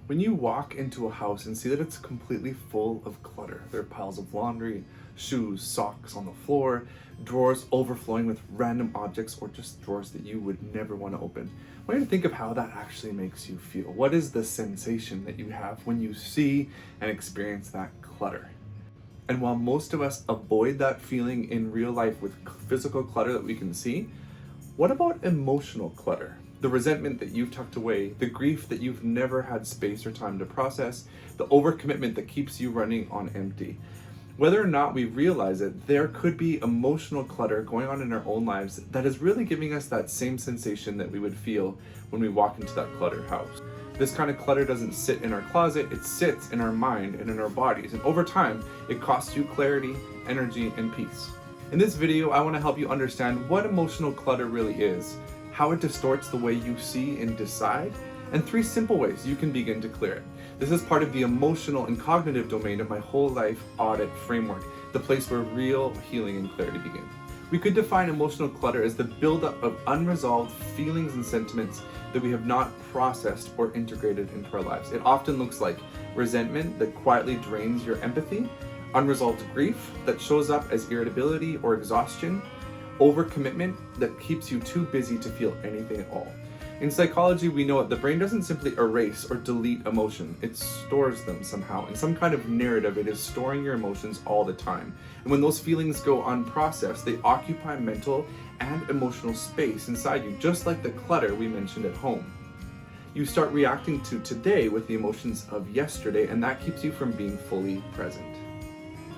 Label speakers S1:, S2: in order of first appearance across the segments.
S1: When you walk into a house and see that it's completely full of clutter, there are piles of laundry, shoes, socks on the floor, drawers overflowing with random objects, or just drawers that you would never want to open. I want you to think of how that actually makes you feel. What is the sensation that you have when you see and experience that clutter? And while most of us avoid that feeling in real life with physical clutter that we can see, what about emotional clutter? The resentment that you've tucked away, the grief that you've never had space or time to process, the overcommitment that keeps you running on empty. Whether or not we realize it, there could be emotional clutter going on in our own lives that is really giving us that same sensation that we would feel when we walk into that cluttered house. This kind of clutter doesn't sit in our closet, it sits in our mind and in our bodies. And over time, it costs you clarity, energy, and peace. In this video, I want to help you understand what emotional clutter really is, how it distorts the way you see and decide, and 3 simple ways you can begin to clear it. This is part of the emotional and cognitive domain of my whole life audit framework, the place where real healing and clarity begin. We could define emotional clutter as the buildup of unresolved feelings and sentiments that we have not processed or integrated into our lives. It often looks like resentment that quietly drains your empathy, unresolved grief that shows up as irritability or exhaustion, overcommitment that keeps you too busy to feel anything at all. In psychology, we know that the brain doesn't simply erase or delete emotion, it stores them somehow. In some kind of narrative, it is storing your emotions all the time. And when those feelings go unprocessed, they occupy mental and emotional space inside you, just like the clutter we mentioned at home. You start reacting to today with the emotions of yesterday, and that keeps you from being fully present.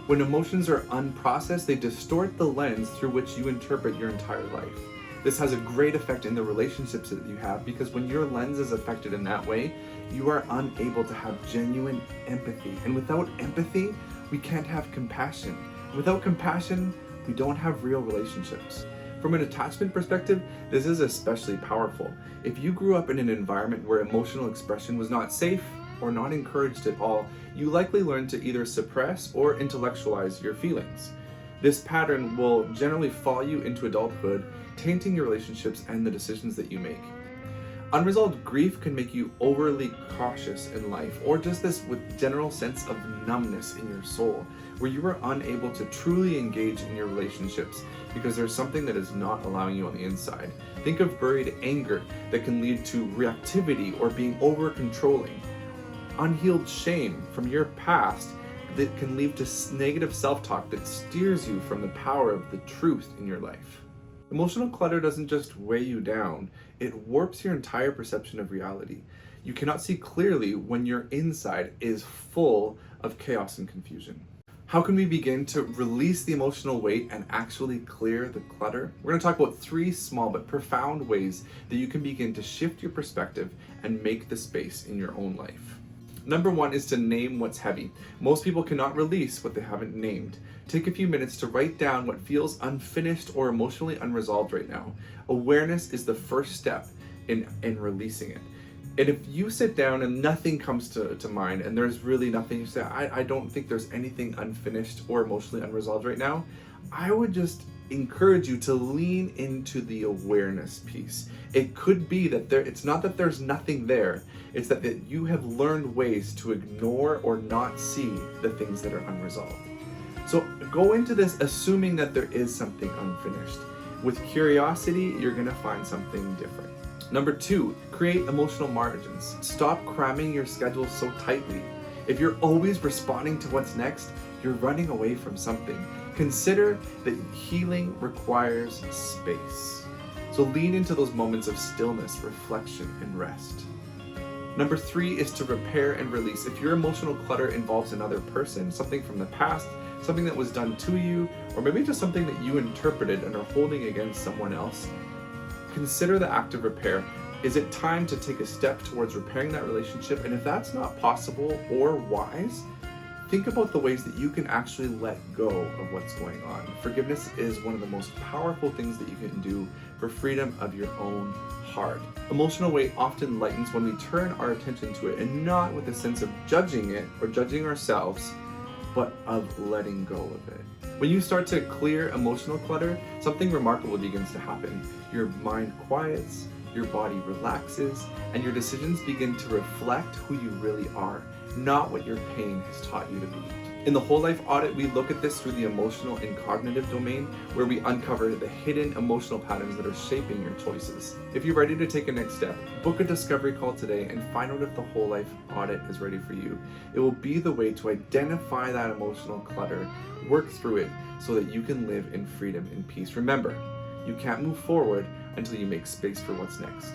S1: When emotions are unprocessed, they distort the lens through which you interpret your entire life. This has a great effect in the relationships that you have, because when your lens is affected in that way, you are unable to have genuine empathy. And without empathy, we can't have compassion. Without compassion, we don't have real relationships. From an attachment perspective, this is especially powerful. If you grew up in an environment where emotional expression was not safe or not encouraged at all, you likely learn to either suppress or intellectualize your feelings. This pattern will generally follow you into adulthood, tainting your relationships and the decisions that you make. Unresolved grief can make you overly cautious in life, or just this with general sense of numbness in your soul, where you are unable to truly engage in your relationships because there's something that is not allowing you on the inside. Think of buried anger that can lead to reactivity or being over controlling. Unhealed shame from your past that can lead to negative self-talk that steers you from the power of the truth in your life. Emotional clutter doesn't just weigh you down, it warps your entire perception of reality. You cannot see clearly when your inside is full of chaos and confusion. How can we begin to release the emotional weight and actually clear the clutter? We're going to talk about 3 small but profound ways that you can begin to shift your perspective and make the space in your own life. Number 1 is to name what's heavy. Most people cannot release what they haven't named. Take a few minutes to write down what feels unfinished or emotionally unresolved right now. Awareness is the first step in releasing it. And if you sit down and nothing comes to mind, and there's really nothing, you say, I don't think there's anything unfinished or emotionally unresolved right now, I would just encourage you to lean into the awareness piece. It could be that it's not that there's nothing there, it's that you have learned ways to ignore or not see the things that are unresolved. So go into this assuming that there is something unfinished. With curiosity, you're gonna find something different. Number 2, create emotional margins. Stop cramming your schedule so tightly. If you're always responding to what's next, you're running away from something. Consider that healing requires space. So lean into those moments of stillness, reflection, and rest. Number 3 is to repair and release. If your emotional clutter involves another person, something from the past, something that was done to you, or maybe just something that you interpreted and are holding against someone else, consider the act of repair. Is it time to take a step towards repairing that relationship? And if that's not possible or wise, think about the ways that you can actually let go of what's going on. Forgiveness is one of the most powerful things that you can do for freedom of your own heart. Emotional weight often lightens when we turn our attention to it, and not with a sense of judging it or judging ourselves, but of letting go of it. When you start to clear emotional clutter, something remarkable begins to happen. Your mind quiets, your body relaxes, and your decisions begin to reflect who you really are, not what your pain has taught you to be. In the Whole Life Audit, we look at this through the emotional and cognitive domain, where we uncover the hidden emotional patterns that are shaping your choices. If you're ready to take a next step, book a discovery call today and find out if the Whole Life Audit is ready for you. It will be the way to identify that emotional clutter, work through it, so that you can live in freedom and peace. Remember, you can't move forward until you make space for what's next.